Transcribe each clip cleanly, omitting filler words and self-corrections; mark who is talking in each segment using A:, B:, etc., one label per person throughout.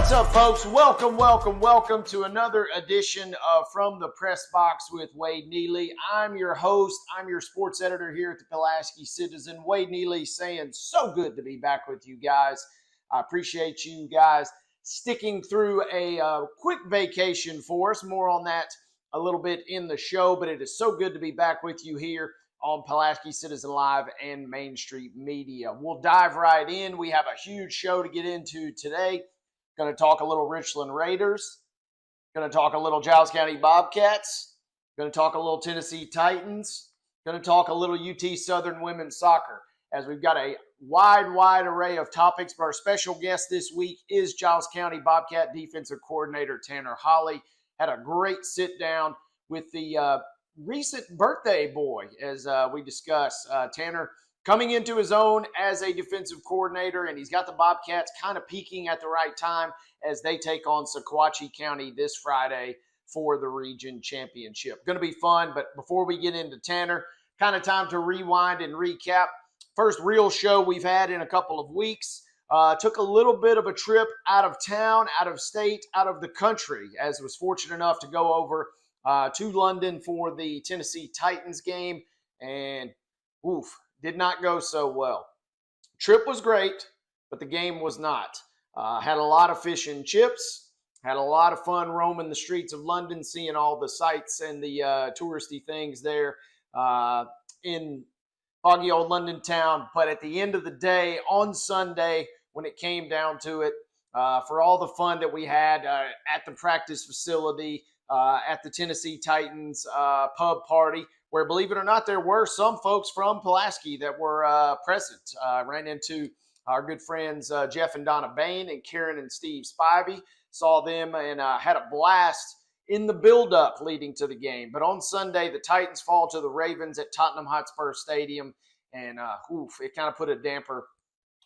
A: What's up, folks? Welcome to another edition of From the Press Box with Wade Neely. I'm your host. I'm your sports editor here at the Pulaski Citizen. Wade Neely saying so good to be back with you guys. I appreciate you guys sticking through a quick vacation for us. More on that a little bit in the show, but it is so good to be back with you here on Pulaski Citizen Live and Main Street Media. We'll dive right in. We have a huge show to get into today. Going to talk a little Richland Raiders. Going to talk a little Giles County Bobcats. Going to talk a little Tennessee Titans. Going to talk a little UT Southern women's soccer, as we've got a wide array of topics. But our special guest this week is Giles County Bobcat defensive coordinator Tanner Holly. Had a great sit down with the recent birthday boy, as we discuss. Tanner coming into his own as a defensive coordinator, and he's got the Bobcats kind of peaking at the right time as they take on Sequatchie County this Friday for the region championship. Going to be fun, but before we get into Tanner, kind of time to rewind and recap. First real show we've had in a couple of weeks. Took a little bit of a trip out of town, out of state, out of the country, as was fortunate enough to go over to London for the Tennessee Titans game, and did not go so well. Trip was great, but the game was not. Had a lot of fish and chips, had a lot of fun roaming the streets of London, seeing all the sights and the touristy things there in foggy old London town. But at the end of the day, on Sunday, when it came down to it, for all the fun that we had at the practice facility, at the Tennessee Titans pub party, where, believe it or not, there were some folks from Pulaski that were present. Ran into our good friends Jeff and Donna Bain and Karen and Steve Spivey. Saw them and had a blast in the build-up leading to the game. But on Sunday, the Titans fall to the Ravens at Tottenham Hotspur Stadium, and it kind of put a damper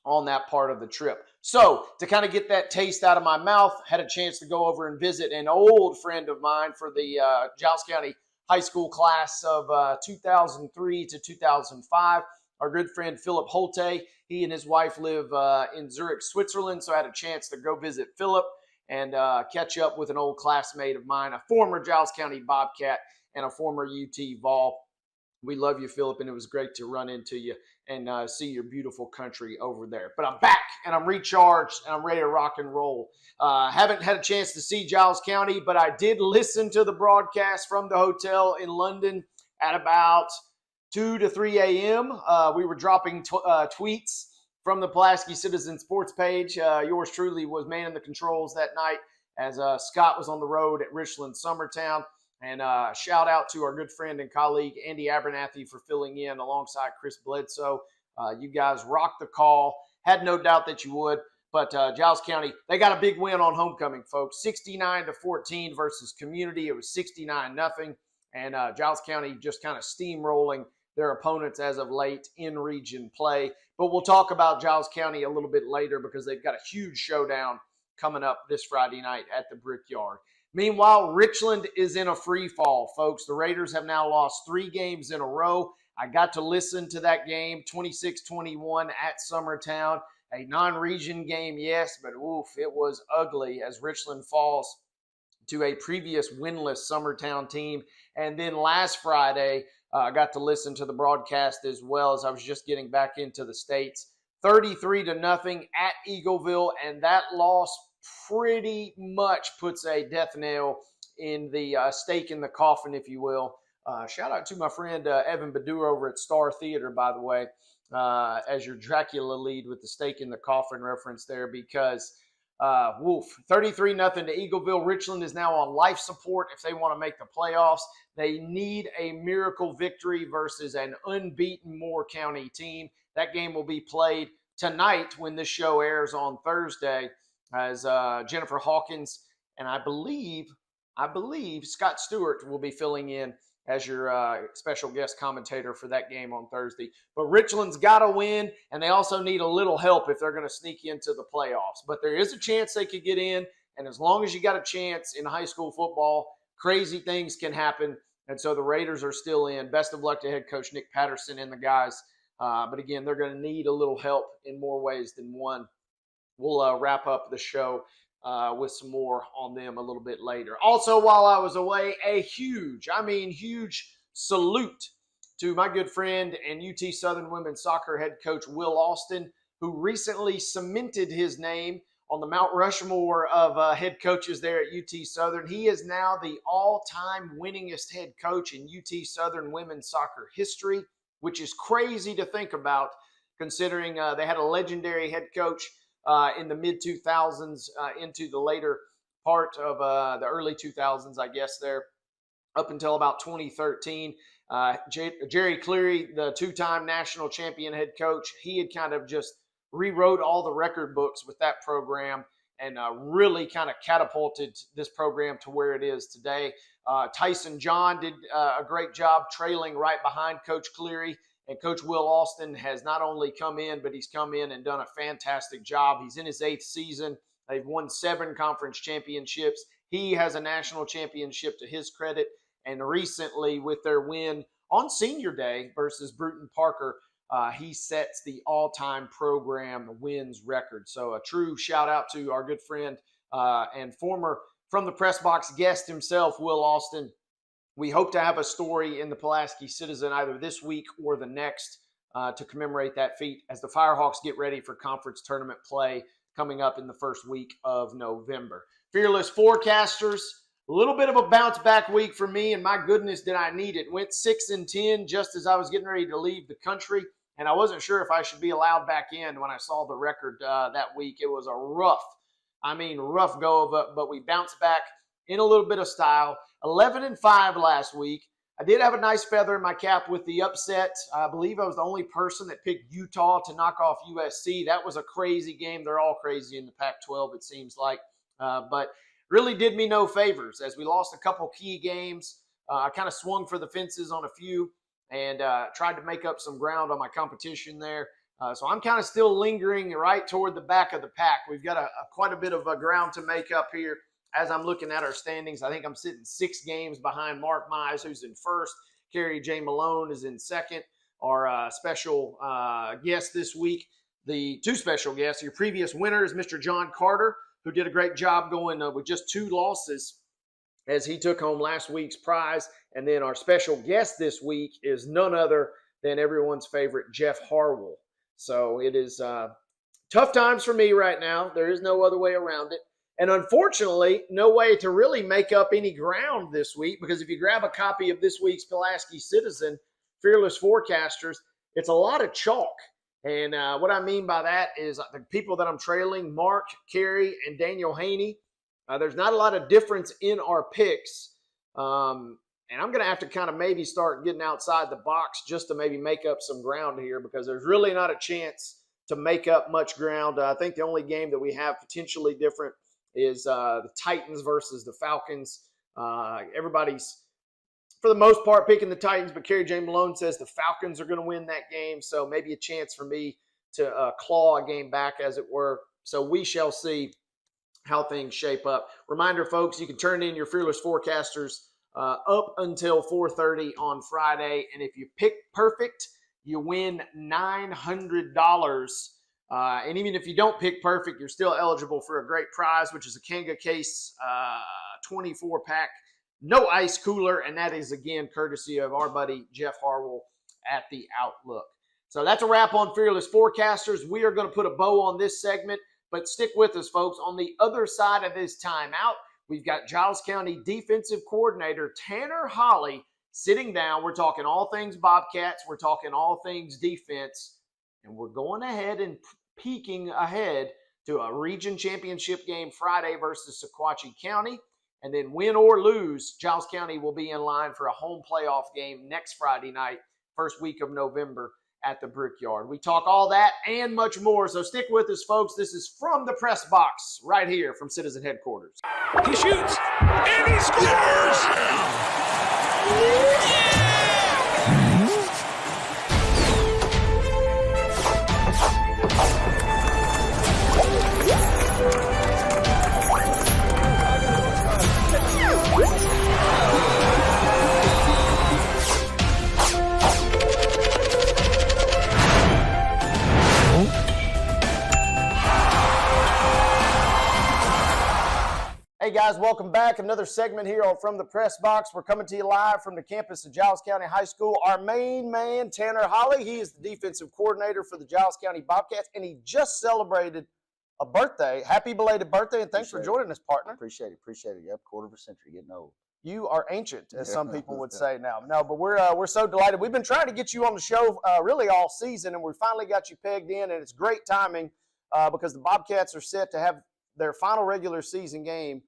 A: on that part of the trip. So to kind of get that taste out of my mouth, had a chance to go over and visit an old friend of mine for the Giles County high school class of 2003 to 2005. Our good friend Philip Holte. He and his wife live in Zurich, Switzerland, so I had a chance to go visit Philip and catch up with an old classmate of mine, a former Giles County Bobcat and a former UT Vol. We love you, Philip, and it was great to run into you and see your beautiful country over there. But I'm back, and I'm recharged, and I'm ready to rock and roll. Haven't had a chance to see Giles County, but I did listen to the broadcast from the hotel in London at about 2 to 3 a.m. We were dropping tweets from the Pulaski Citizen Sports page. Yours truly was manning the controls that night as Scott was on the road at Richland Summertown. And shout out to our good friend and colleague, Andy Abernathy, for filling in alongside Chris Bledsoe. You guys rocked the call. Had no doubt that you would. But Giles County, they got a big win on homecoming, folks. 69-14 versus Community. It was 69-0. And Giles County just kind of steamrolling their opponents as of late in region play. But we'll talk about Giles County a little bit later because they've got a huge showdown coming up this Friday night at the Brickyard. Meanwhile, Richland is in a free fall, folks. The Raiders have now lost 3 games in a row. I got to listen to that game, 26-21 at Summertown. A non-region game, yes, but it was ugly as Richland falls to a previous winless Summertown team. And then last Friday, I got to listen to the broadcast as well as I was just getting back into the States. 33-0 at Eagleville, and that loss pretty much puts a death nail in the stake in the coffin, if you will. Shout out to my friend Evan Badur over at Star Theater, by the way, as your Dracula lead with the stake in the coffin reference there, because 33-0 to Eagleville. Richland is now on life support if they want to make the playoffs. They need a miracle victory versus an unbeaten Moore County team. That game will be played tonight when this show airs on Thursday, as Jennifer Hawkins and I believe Scott Stewart will be filling in as your special guest commentator for that game on Thursday. But Richland's got to win, and they also need a little help if they're going to sneak into the playoffs. But there is a chance they could get in, and as long as you got a chance in high school football, crazy things can happen. And so the Raiders are still in. Best of luck to head coach Nick Patterson and the guys. But again, they're going to need a little help in more ways than one. We'll wrap up the show with some more on them a little bit later. Also, while I was away, a huge salute to my good friend and UT Southern women's soccer head coach Will Austin, who recently cemented his name on the Mount Rushmore of head coaches there at UT Southern. He is now the all-time winningest head coach in UT Southern women's soccer history, which is crazy to think about considering they had a legendary head coach in the mid-2000s into the later part of the early 2000s, I guess, there, up until about 2013. Jerry Cleary, the two-time national champion head coach, he had kind of just rewrote all the record books with that program and really kind of catapulted this program to where it is today. Tyson John did a great job trailing right behind Coach Cleary, and Coach Will Austin has not only come in, but he's come in and done a fantastic job. He's in his 8th season. They've won 7 conference championships. He has a national championship to his credit. And recently, with their win on Senior Day versus Bruton Parker, he sets the all-time program wins record. So a true shout-out to our good friend and former From the PressBox guest himself, Will Austin. We hope to have a story in the Pulaski Citizen either this week or the next to commemorate that feat as the Firehawks get ready for conference tournament play coming up in the first week of November. Fearless forecasters, a little bit of a bounce-back week for me, and my goodness, did I need it. Went 6-10 just as I was getting ready to leave the country, and I wasn't sure if I should be allowed back in when I saw the record that week. It was a rough go, but we bounced back in a little bit of style. 11-5 last week. I did have a nice feather in my cap with the upset. I believe I was the only person that picked Utah to knock off USC. That was a crazy game. They're all crazy in the Pac-12, it seems like. But really did me no favors as we lost a couple key games. I kind of swung for the fences on a few and tried to make up some ground on my competition there. So I'm kind of still lingering right toward the back of the pack. We've got quite a bit of ground to make up here as I'm looking at our standings. I think I'm sitting 6 games behind Mark Mize, who's in first. Carrie J. Malone is in second. Our special guest this week, the 2 special guests. Your previous winner is Mr. John Carter, who did a great job going with just 2 losses as he took home last week's prize. And then our special guest this week is none other than everyone's favorite Jeff Harwell. So it is tough times for me right now. There is no other way around it. And unfortunately, no way to really make up any ground this week, because if you grab a copy of this week's Pulaski Citizen, Fearless Forecasters, it's a lot of chalk. And what I mean by that is the people that I'm trailing, Mark, Carey, and Daniel Haney, there's not a lot of difference in our picks. And I'm going to have to kind of maybe start getting outside the box just to maybe make up some ground here, because there's really not a chance to make up much ground. I think the only game that we have potentially different is the Titans versus the Falcons. Everybody's, for the most part, picking the Titans, but Carrie J. Malone says the Falcons are going to win that game, so maybe a chance for me to claw a game back, as it were. So we shall see how things shape up. Reminder, folks, you can turn in your Fearless Forecasters up until 4:30 on Friday, and if you pick perfect, you win $900. And even if you don't pick perfect, you're still eligible for a great prize, which is a Kanga Case 24-pack, no ice cooler, and that is, again, courtesy of our buddy Jeff Harwell at the Outlook. So that's a wrap on Fearless Forecasters. We are going to put a bow on this segment, but stick with us, folks. On the other side of this timeout, we've got Giles County Defensive Coordinator Tanner Holly sitting down. We're talking all things Bobcats. We're talking all things defense. And we're going ahead and peeking ahead to a region championship game Friday versus Sequatchie County. And then win or lose, Giles County will be in line for a home playoff game next Friday night, first week of November at the Brickyard. We talk all that and much more. So stick with us, folks. This is From the Press Box right here from Citizen Headquarters.
B: He shoots and he scores! Yeah!
A: Hey guys, welcome back. Another segment here from the Press Box. We're coming to you live from the campus of Giles County High School. Our main man, Tanner Holly, he is the defensive coordinator for the Giles County Bobcats, and he just celebrated a birthday. Happy belated birthday, and thanks for joining us, partner.
C: Appreciate it. Yep, quarter of a century, getting old.
A: You are ancient, as some people would say now. No, but we're so delighted. We've been trying to get you on the show really all season, and we finally got you pegged in, and it's great timing because the Bobcats are set to have their final regular season game.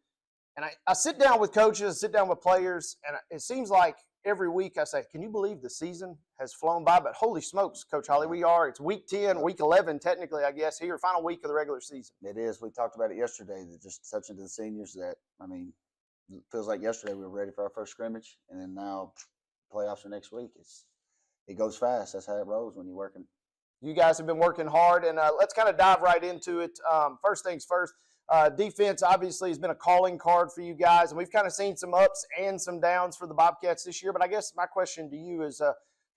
A: And I sit down with coaches, sit down with players, and it seems like every week I say, can you believe the season has flown by? But holy smokes, Coach Holly, it's week 10, week 11 technically, I guess, here, final week of the regular season.
C: It is. We talked about it yesterday, just touching to the seniors that, it feels like yesterday we were ready for our first scrimmage, and then now playoffs are next week. It goes fast. That's how it rolls when you're working.
A: You guys have been working hard, and let's kind of dive right into it. First things first. Defense obviously has been a calling card for you guys, and we've kind of seen some ups and some downs for the Bobcats this year. But I guess my question to you is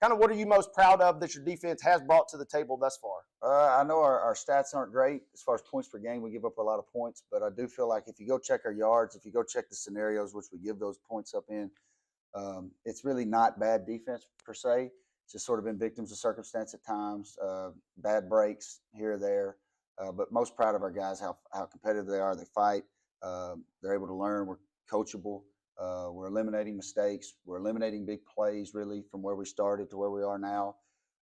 A: kind of what are you most proud of that your defense has brought to the table thus far?
C: I know our stats aren't great as far as points per game. We give up a lot of points, but I do feel like if you go check our yards, if you go check the scenarios, which we give those points up in, it's really not bad defense per se. It's just sort of been victims of circumstance at times, bad breaks here or there. But most proud of our guys, how competitive they are. They fight. They're able to learn. We're coachable. We're eliminating mistakes. We're eliminating big plays, really, from where we started to where we are now.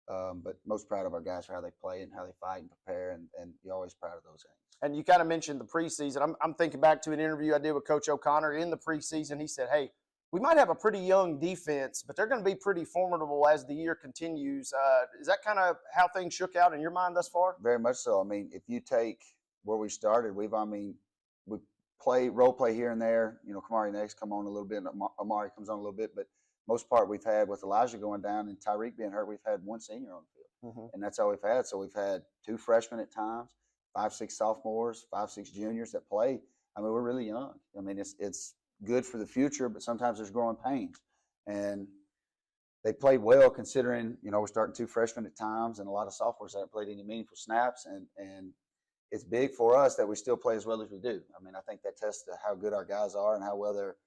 C: But most proud of our guys for how they play and how they fight and prepare, and you're always proud of those things.
A: And you kind of mentioned the preseason. I'm thinking back to an interview I did with Coach O'Connor in the preseason. He said, hey, we might have a pretty young defense, but they're going to be pretty formidable as the year continues. Is that kind of how things shook out in your mind thus far?
C: Very much so. If you take where we started, we play role play here and there. Kamari next come on a little bit, and Amari comes on a little bit, but most part we've had with Elijah going down and Tyreek being hurt, we've had one senior on the field, and that's all we've had. So we've had 2 freshmen at times, 5, 6 sophomores, 5, 6 juniors that play. We're really young. It's good for the future, but sometimes there's growing pains. And they played well considering, we're starting 2 freshmen at times and a lot of sophomores haven't played any meaningful snaps. And it's big for us that we still play as well as we do. I think that tests to how good our guys are and how well they're,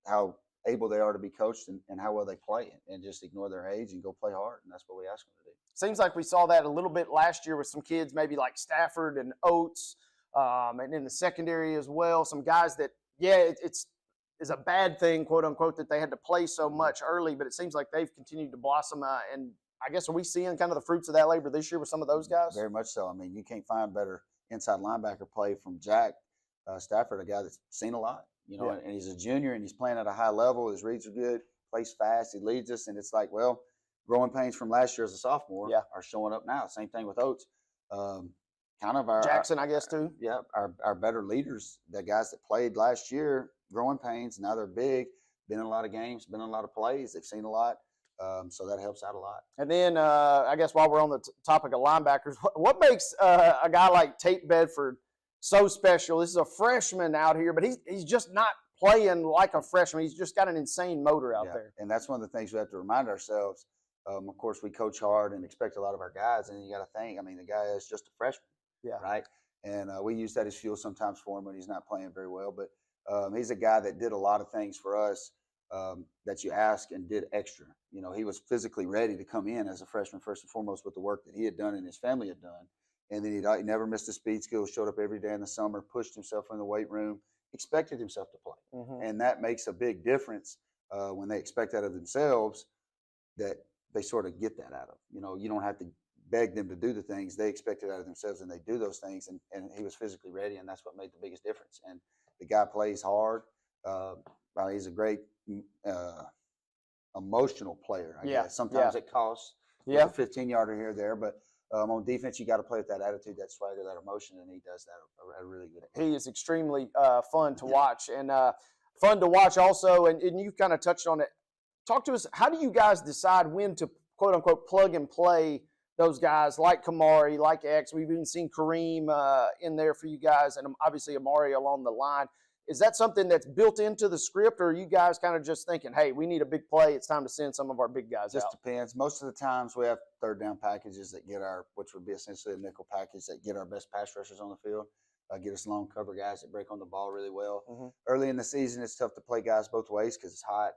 C: how able they are to be coached and how well they play and just ignore their age and go play hard. And that's what we ask them to do.
A: Seems like we saw that a little bit last year with some kids, maybe like Stafford and Oates, and in the secondary as well. Some guys that, it's a bad thing, quote unquote, that they had to play so much early, but it seems like they've continued to blossom. And I guess, are we seeing kind of the fruits of that labor this year with some of those guys?
C: Very much so. You can't find better inside linebacker play from Jack Stafford, a guy that's seen a lot, and he's a junior and he's playing at a high level. His reads are good, plays fast, he leads us, and it's like, well, growing pains from last year as a sophomore are showing up now. Same thing with Oates. Kind of our
A: Jackson, I guess, too.
C: Yeah, our better leaders, the guys that played last year, growing pains. Now they're big, been in a lot of games, been in a lot of plays. They've seen a lot, so that helps out a lot.
A: And then I guess while we're on the topic of linebackers, what makes a guy like Tate Bedford so special? This is a freshman out here, but he's just not playing like a freshman. He's just got an insane motor out there.
C: And that's one of the things we have to remind ourselves. Of course, we coach hard and expect a lot of our guys, and you got to think, the guy is just a freshman.
A: Yeah.
C: Right. And we use that as fuel sometimes for him when he's not playing very well. But he's a guy that did a lot of things for us that you ask and did extra. He was physically ready to come in as a freshman, first and foremost, with the work that he had done and his family had done. And then he never missed his speed skills, showed up every day in the summer, pushed himself in the weight room, expected himself to play. And that makes a big difference when they expect that of themselves, that they sort of get that out of. You don't have to beg them to do the things. They expect it out of themselves, and they do those things. And he was physically ready, and that's what made the biggest difference. And the guy plays hard. He's a great emotional player, I guess. Sometimes it costs a 15-yarder here or there, but on defense, you got to play with that attitude, that swagger, that emotion, and he does that a really good.
A: He is extremely fun to watch, and fun to watch also. And you kind of touched on it. Talk to us. How do you guys decide when to quote unquote plug and play those guys like Kamari, like X? We've even seen Kareem in there for you guys, and obviously Amari along the line. Is that something that's built into the script, or are you guys kind of just thinking, hey, we need a big play, it's time to send some of our big guys out?
C: Just depends. Most of the times we have third down packages that get which would be essentially a nickel package that get our best pass rushers on the field. get us long cover guys that break on the ball really well.
A: Mm-hmm.
C: Early in the season, it's tough to play guys both ways because it's hot.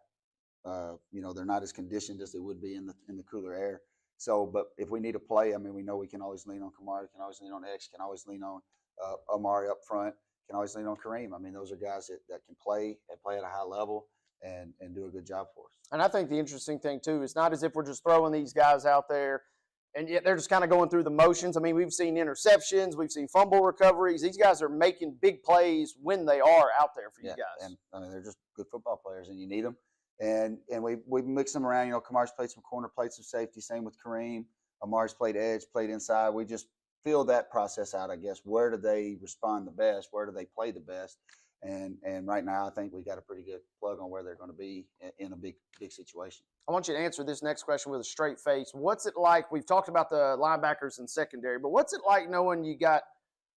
C: They're not as conditioned as they would be in the cooler air. So, but if we need a play, I mean, we know we can always lean on Kamari, can always lean on X, can always lean on Amari up front, can always lean on Kareem. I mean, those are guys that can play and play at a high level and do a good job for us.
A: And I think the interesting thing, too, is not as if we're just throwing these guys out there and yet they're just kind of going through the motions. I mean, we've seen interceptions, we've seen fumble recoveries. These guys are making big plays when they are out there for you guys.
C: And I mean, they're just good football players, and you need them. And we mix them around. Kamari's played some corner, played some safety. Same with Kareem. Amari's played edge, played inside. We just feel that process out, I guess. Where do they respond the best? Where do they play the best? And right now, I think we got a pretty good plug on where they're going to be in a big situation.
A: I want you to answer this next question with a straight face. What's it like? We've talked about the linebackers and secondary, but what's it like knowing you got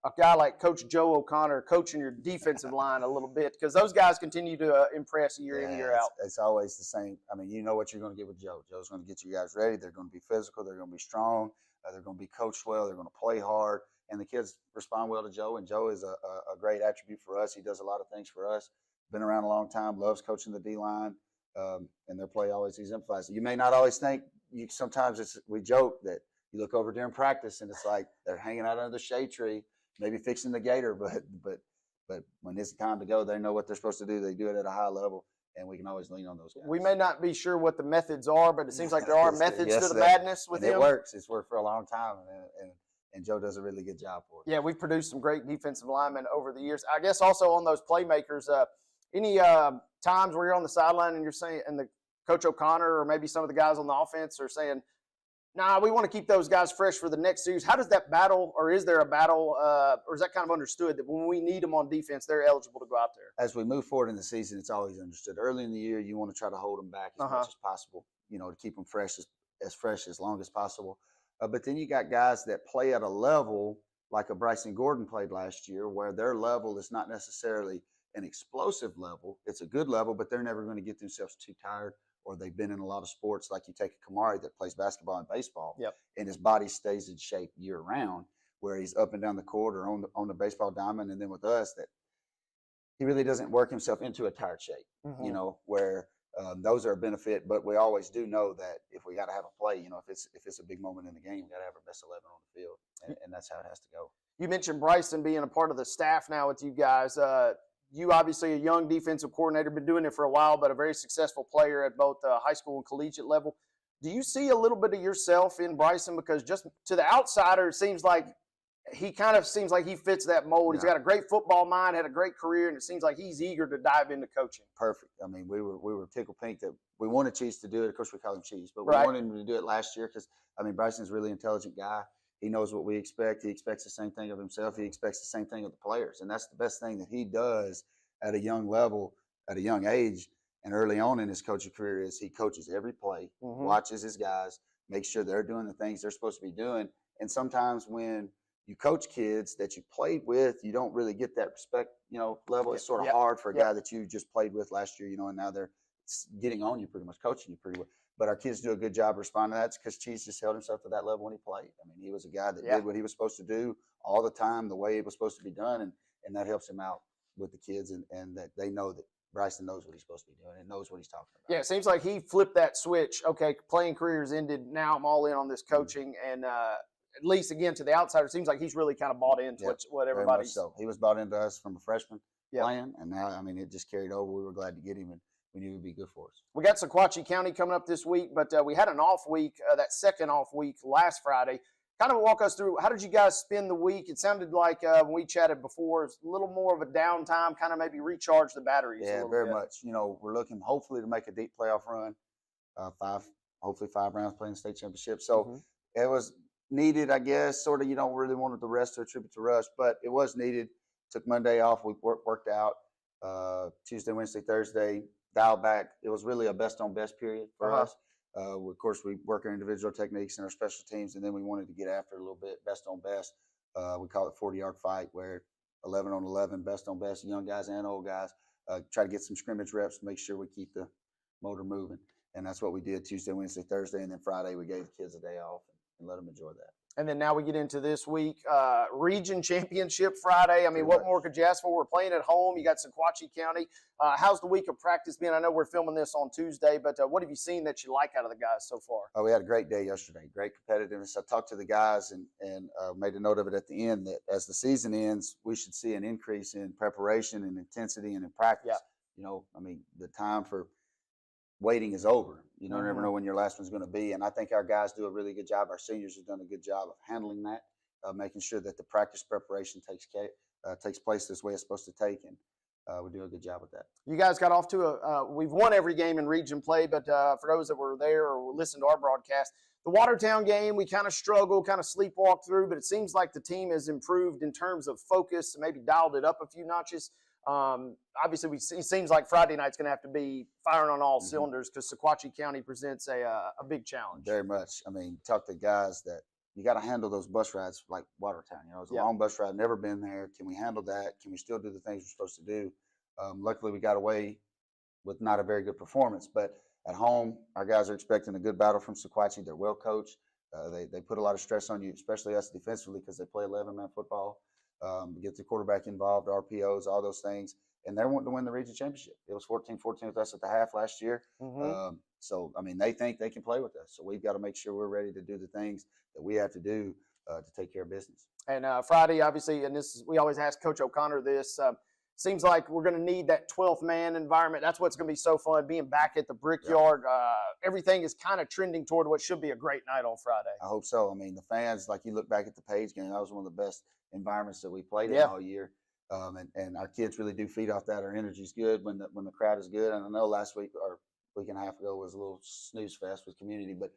A: a guy like Coach Joe O'Connor coaching your defensive line a little bit? Because those guys continue to impress year in, year out.
C: It's always the same. I mean, you know what you're going to get with Joe. Joe's going to get you guys ready. They're going to be physical. They're going to be strong. They're going to be coached well. They're going to play hard. And the kids respond well to Joe. And Joe is a great attribute for us. He does a lot of things for us. Been around a long time, loves coaching the D-line. And their play always exemplifies. You may not always think, sometimes we joke that you look over during practice and it's like they're hanging out under the shade tree, maybe fixing the gator, but when it's time to go, they know what they're supposed to do. They do it at a high level, and we can always lean on those guys.
A: We may not be sure what the methods are, but it seems like there are methods to the madness with him.
C: It works. It's worked for a long time, and Joe does a really good job for it.
A: Yeah, we've produced some great defensive linemen over the years. I guess also on those playmakers, any times where you're on the sideline and you're saying, and the Coach O'Connor or maybe some of the guys on the offense are saying, nah, we want to keep those guys fresh for the next series. How does that battle, or is there a battle, or is that kind of understood that when we need them on defense, they're eligible to go out there?
C: As we move forward in the season, it's always understood. Early in the year, you want to try to hold them back as much as possible, to keep them fresh as long as possible. But then you got guys that play at a level like a Bryson Gordon played last year, where their level is not necessarily an explosive level. It's a good level, but they're never going to get themselves too tired, or they've been in a lot of sports. Like you take a Kamari that plays basketball and baseball, and his body stays in shape year round, where he's up and down the court or on the baseball diamond. And then with us, that he really doesn't work himself into a tired shape, where those are a benefit. But we always do know that if we got to have a play, if it's a big moment in the game, we got to have our best 11 on the field, and that's how it has to go. You
A: mentioned Bryson being a part of the staff now with you guys. You obviously a young defensive coordinator, been doing it for a while, but a very successful player at both high school and collegiate level. Do you see a little bit of yourself in Bryson? Because just to the outsider, it seems like he fits that mold. He's got a great football mind, had a great career, and it seems like he's eager to dive into coaching.
C: Perfect. I mean, we were tickled pink that we wanted Cheese to do it. Of course, we call him Cheese, but we wanted him to do it last year because, Bryson's a really intelligent guy. He knows what we expect. He expects the same thing of himself. He expects the same thing of the players. And that's the best thing that he does at a young level, at a young age, and early on in his coaching career is he coaches every play, watches his guys, makes sure they're doing the things they're supposed to be doing. And sometimes when you coach kids that you played with, you don't really get that respect, level. It's sort of hard for a guy that you just played with last year, and now they're getting on you pretty much, coaching you pretty well. But our kids do a good job responding to that because Cheese just held himself to that level when he played. He was a guy that did what he was supposed to do all the time, the way it was supposed to be done, and that helps him out with the kids, and that they know that Bryson knows what he's supposed to be doing and knows what he's talking about.
A: Yeah, it seems like he flipped that switch. Okay, playing career's ended. Now I'm all in on this coaching, and at least, again, to the outsider, it seems like he's really kind of bought into what everybody's.
C: So he was bought into us from a freshman playing, and now, it just carried over. We were glad to get him, and we knew it would be good for us.
A: We got Sequatchie County coming up this week, but we had an off week, that second off week last Friday. Kind of walk us through, how did you guys spend the week? It sounded like when we chatted before, it's a little more of a downtime, kind of maybe recharge the batteries.
C: Yeah, very much. We're looking hopefully to make a deep playoff run, hopefully 5 rounds playing the state championship. So it was needed, I guess. Sort of, you don't really want the rest to attribute to rush, but it was needed. Took Monday off. We worked out Tuesday, Wednesday, Thursday, dialed back. It was really a best on best period for us. Of course, we work our individual techniques and our special teams, and then we wanted to get after it a little bit, best on best. We call it 40-yard fight, where 11 on 11, best on best, young guys and old guys, try to get some scrimmage reps to make sure we keep the motor moving. And that's what we did Tuesday, Wednesday, Thursday, and then Friday we gave the kids a day off and let them enjoy that.
A: And then now we get into this week, region championship Friday. I mean,
C: Pretty
A: what
C: much.
A: more could you ask for? We're playing at home. You got Sequatchie County. How's the week of practice been? I know we're filming this on Tuesday, but what have you seen that you like out of the guys so far?
C: Oh, we had a great day yesterday. Great competitiveness. I talked to the guys and made a note of it at the end that as the season ends, we should see an increase in preparation and intensity and in practice.
A: Yeah.
C: You know, I mean, the time for waiting is over. You know, never know when your last one's going to be. And I think our guys do a really good job. Our seniors have done a good job of handling that, making sure that the practice preparation takes place this way it's supposed to take. And we do a good job with that.
A: You guys got off to we've won every game in region play, but for those that were there or listened to our broadcast, the Watertown game, we kind of struggled, kind of sleepwalked through, but it seems like the team has improved in terms of focus and maybe dialed it up a few notches. Obviously, it seems like Friday night's going to have to be firing on all cylinders because Sequatchie County presents a big challenge.
C: Very much. I mean, talk to guys that you got to handle those bus rides like Watertown. You know, it's a long bus ride, never been there. Can we handle that? Can we still do the things we're supposed to do? Luckily, we got away with not a very good performance, but at home, our guys are expecting a good battle from Sequatchie. They're well coached. They put a lot of stress on you, especially us defensively, because they play 11-man football. Get the quarterback involved, RPOs, all those things. And they're wanting to win the region championship. It was 14-14 with us at the half last year. So, I mean, they think they can play with us. So we've got to make sure we're ready to do the things that we have to do to take care of business.
A: And Friday, obviously, and we always ask Coach O'Connor this, seems like we're going to need that 12th man environment. That's what's going to be so fun, being back at the Brickyard. Everything is kind of trending toward what should be a great night on Friday.
C: I hope so. I mean, the fans, like you look back at the Page game, that was one of the best environments that we played in all year. And our kids really do feed off that. Our energy's good when the crowd is good. And I know last week or week and a half ago was a little snooze fest with community, but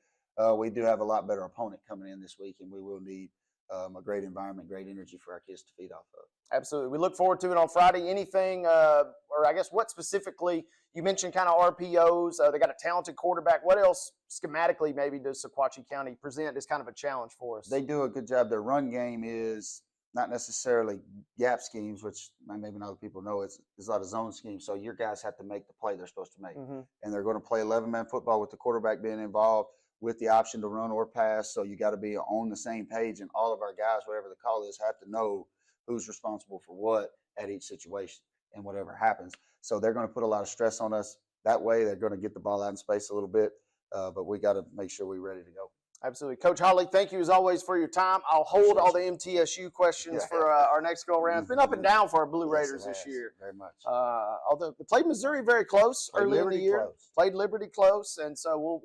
C: we do have a lot better opponent coming in this week, and we will need a great environment, great energy for our kids to feed off of.
A: Absolutely. We look forward to it on Friday. Anything, or I guess what specifically, you mentioned kind of RPOs. They got a talented quarterback. What else schematically maybe does Sequatchie County present as kind of a challenge for us?
C: They do a good job. Their run game is not necessarily gap schemes, which maybe not other people know. It's a lot of zone schemes. So your guys have to make the play they're supposed to make. And they're going to play 11-man football with the quarterback being involved with the option to run or pass. So you got to be on the same page. And all of our guys, whatever the call is, have to know who's responsible for what at each situation and whatever happens. So they're going to put a lot of stress on us. That way they're going to get the ball out in space a little bit. But we got to make sure we're ready to go.
A: Absolutely. Coach Holly, thank you as always for your time. I'll hold all the MTSU questions for our next go-around. It's been up and down for our Blue Raiders this year.
C: Very much.
A: Although they played Missouri very close early in the year. Played Liberty close, and so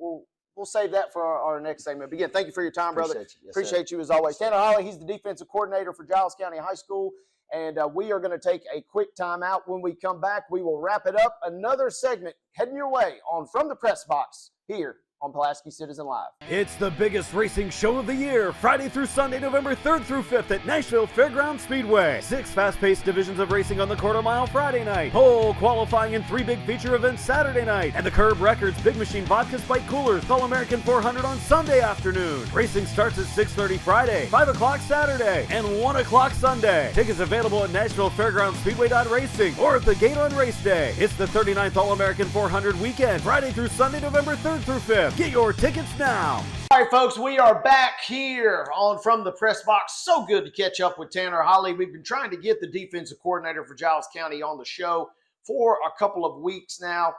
A: we'll save that for our next segment. But again, thank you for your time, brother. Appreciate you as always. Tanner Holly, he's the defensive coordinator for Giles County High School, and we are going to take a quick timeout. When we come back, we will wrap it up. Another segment heading your way on From the Press Box here on Pulaski Citizen Live.
B: It's the biggest racing show of the year, Friday through Sunday, November 3rd through 5th at Nashville Fairgrounds Speedway. 6 fast-paced divisions of racing on the quarter mile Friday night, pole qualifying and 3 big feature events Saturday night, and the Curb Records Big Machine Vodka Spike Coolers All-American 400 on Sunday afternoon. Racing starts at 6:30 Friday, 5 o'clock Saturday, and 1 o'clock Sunday. Tickets available at Nashville Fairgrounds Speedway.racing or at the gate on race day. It's the 39th All-American 400 weekend, Friday through Sunday, November 3rd through 5th. Get your tickets now.
A: All right, folks, we are back here on From the Press Box. So good to catch up with Tanner Holly. We've been trying to get the defensive coordinator for Giles County on the show for a couple of weeks now.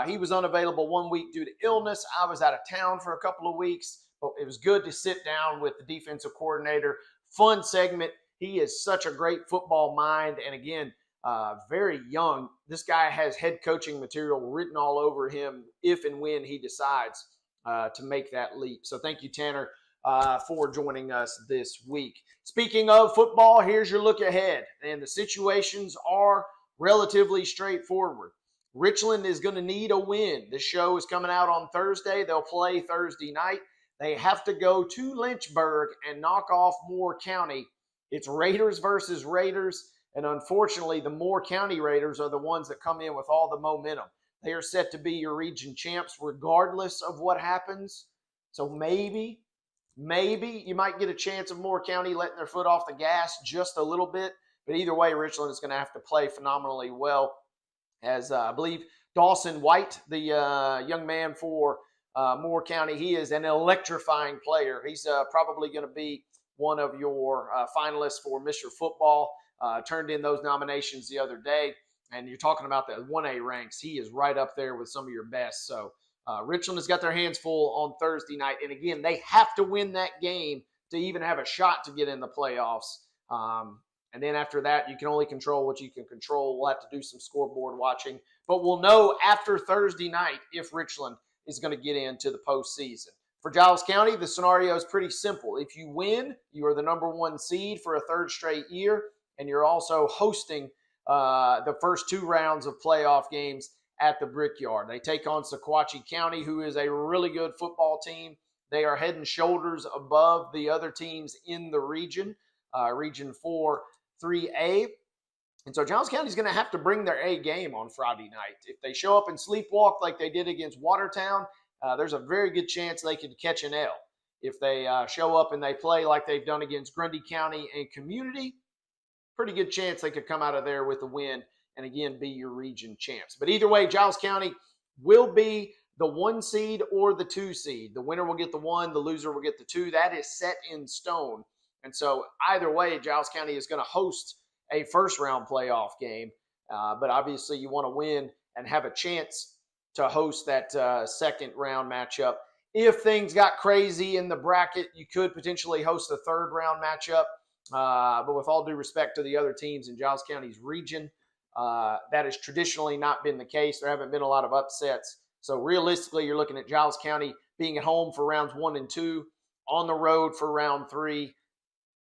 A: He was unavailable 1 week due to illness. I was out of town for a couple of weeks, but it was good to sit down with the defensive coordinator. Fun segment. He is such a great football mind, and again, very young. This guy has head coaching material written all over him if and when he decides to make that leap. So thank you, Tanner, for joining us this week. Speaking of football, here's your look ahead. And the situations are relatively straightforward. Richland is going to need a win. This show is coming out on Thursday. They'll play Thursday night. They have to go to Lynchburg and knock off Moore County. It's Raiders versus Raiders. And unfortunately, the Moore County Raiders are the ones that come in with all the momentum. They are set to be your region champs regardless of what happens. So maybe you might get a chance of Moore County letting their foot off the gas just a little bit. But either way, Richland is going to have to play phenomenally well. As I believe Dawson White, the young man for Moore County. He is an electrifying player. He's probably going to be one of your finalists for Mr. Football. Turned in those nominations the other day. And you're talking about the 1A ranks. He is right up there with some of your best. So Richland has got their hands full on Thursday night. And again, they have to win that game to even have a shot to get in the playoffs. And then after that, you can only control what you can control. We'll have to do some scoreboard watching. But we'll know after Thursday night if Richland is going to get into the postseason. For Giles County, the scenario is pretty simple. If you win, you are the number 1 seed for a 3rd straight year, and you're also hosting the first 2 rounds of playoff games at the Brickyard. They take on Sequatchie County, who is a really good football team. They are head and shoulders above the other teams in the region, Region 4, 3A. And so Giles County is going to have to bring their A game on Friday night. If they show up and sleepwalk like they did against Watertown, there's a very good chance they could catch an L. If they show up and they play like they've done against Grundy County and Community, pretty good chance they could come out of there with a win and, again, be your region champs. But either way, Giles County will be the 1 seed or the 2 seed. The winner will get the 1, the loser will get the 2. That is set in stone. And so either way, Giles County is going to host a first-round playoff game. But obviously you want to win and have a chance to host that second-round matchup. If things got crazy in the bracket, you could potentially host a third-round matchup. But with all due respect to the other teams in Giles County's region, that has traditionally not been the case. There haven't been a lot of upsets. So realistically, you're looking at Giles County being at home for rounds 1 and 2, on the road for round 3,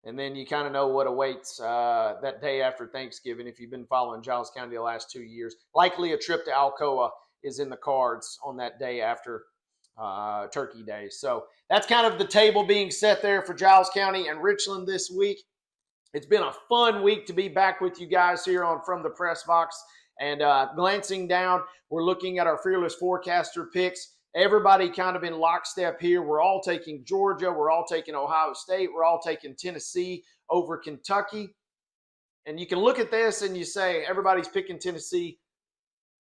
A: and then you kind of know what awaits that day after Thanksgiving if you've been following Giles County the last 2 years. Likely a trip to Alcoa is in the cards on that day after Turkey Day. So that's kind of the table being set there for Giles County and Richland this week. It's been a fun week to be back with you guys here on From the Press Box. And glancing down, we're looking at our Fearless Forecaster picks. Everybody kind of in lockstep here. We're all taking Georgia. We're all taking Ohio State. We're all taking Tennessee over Kentucky. And you can look at this and you say, everybody's picking Tennessee.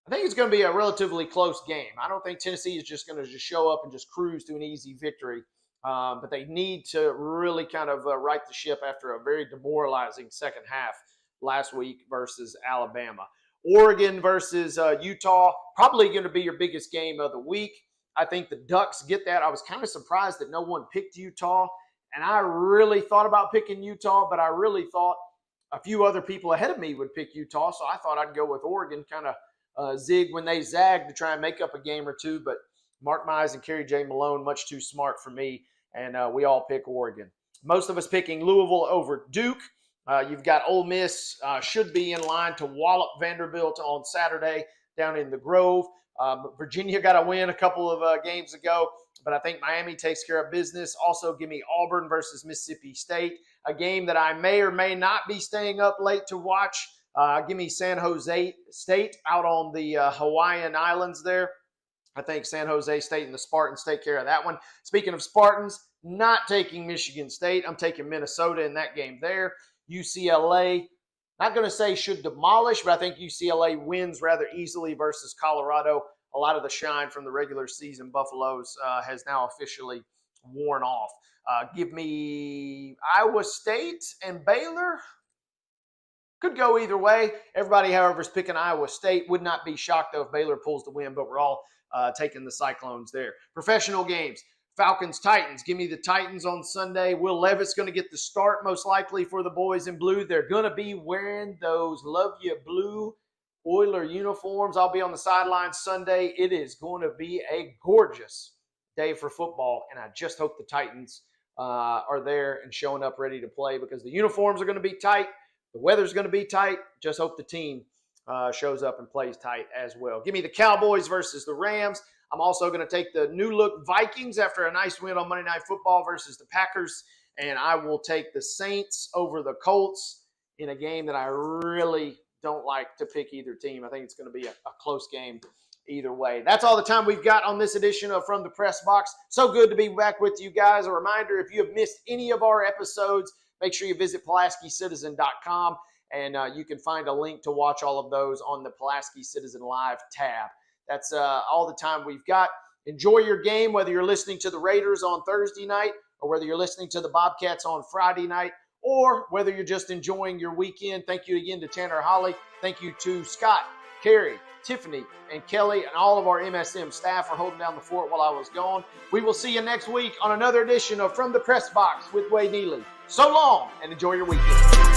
A: I think it's going to be a relatively close game. I don't think Tennessee is just going to just show up and just cruise to an easy victory. But they need to really kind of right the ship after a very demoralizing second half last week versus Alabama. Oregon versus Utah, probably going to be your biggest game of the week. I think the Ducks get that. I was kind of surprised that no one picked Utah, and I really thought about picking Utah, but I really thought a few other people ahead of me would pick Utah, so I thought I'd go with Oregon, kind of zig when they zag to try and make up a game or two, but Mark Mize and Kerry J. Malone, much too smart for me, and we all pick Oregon. Most of us picking Louisville over Duke. You've got Ole Miss should be in line to wallop Vanderbilt on Saturday down in the Grove. Virginia got a win a couple of games ago, but I think Miami takes care of business. Also, give me Auburn versus Mississippi State, a game that I may or may not be staying up late to watch. Give me San Jose State out on the Hawaiian Islands there. I think San Jose State and the Spartans take care of that one. Speaking of Spartans, not taking Michigan State. I'm taking Minnesota in that game there. UCLA, not going to say should demolish, but I think UCLA wins rather easily versus Colorado. A lot of the shine from the regular season Buffaloes has now officially worn off. Give me Iowa State and Baylor. Could go either way. Everybody, however, is picking Iowa State. Would not be shocked, though, if Baylor pulls the win, but we're all taking the Cyclones there. Professional games. Falcons-Titans. Give me the Titans on Sunday. Will Levis going to get the start most likely for the boys in blue. They're going to be wearing those Love You Blue Oiler uniforms. I'll be on the sidelines Sunday. It is going to be a gorgeous day for football, and I just hope the Titans are there and showing up ready to play because the uniforms are going to be tight. The weather's going to be tight. Just hope the team shows up and plays tight as well. Give me the Cowboys versus the Rams. I'm also going to take the new-look Vikings after a nice win on Monday Night Football versus the Packers, and I will take the Saints over the Colts in a game that I really don't like to pick either team. I think it's going to be a close game either way. That's all the time we've got on this edition of From the Press Box. So good to be back with you guys. A reminder, if you have missed any of our episodes, make sure you visit PulaskiCitizen.com, and you can find a link to watch all of those on the Pulaski Citizen Live tab. That's all the time we've got. Enjoy your game, whether you're listening to the Raiders on Thursday night or whether you're listening to the Bobcats on Friday night, or whether you're just enjoying your weekend. Thank you again to Tanner Holly. Thank you to Scott, Carrie, Tiffany, and Kelly, and all of our MSM staff for holding down the fort while I was gone. We will see you next week on another edition of From the Press Box with Wade Neely. So long, and enjoy your weekend.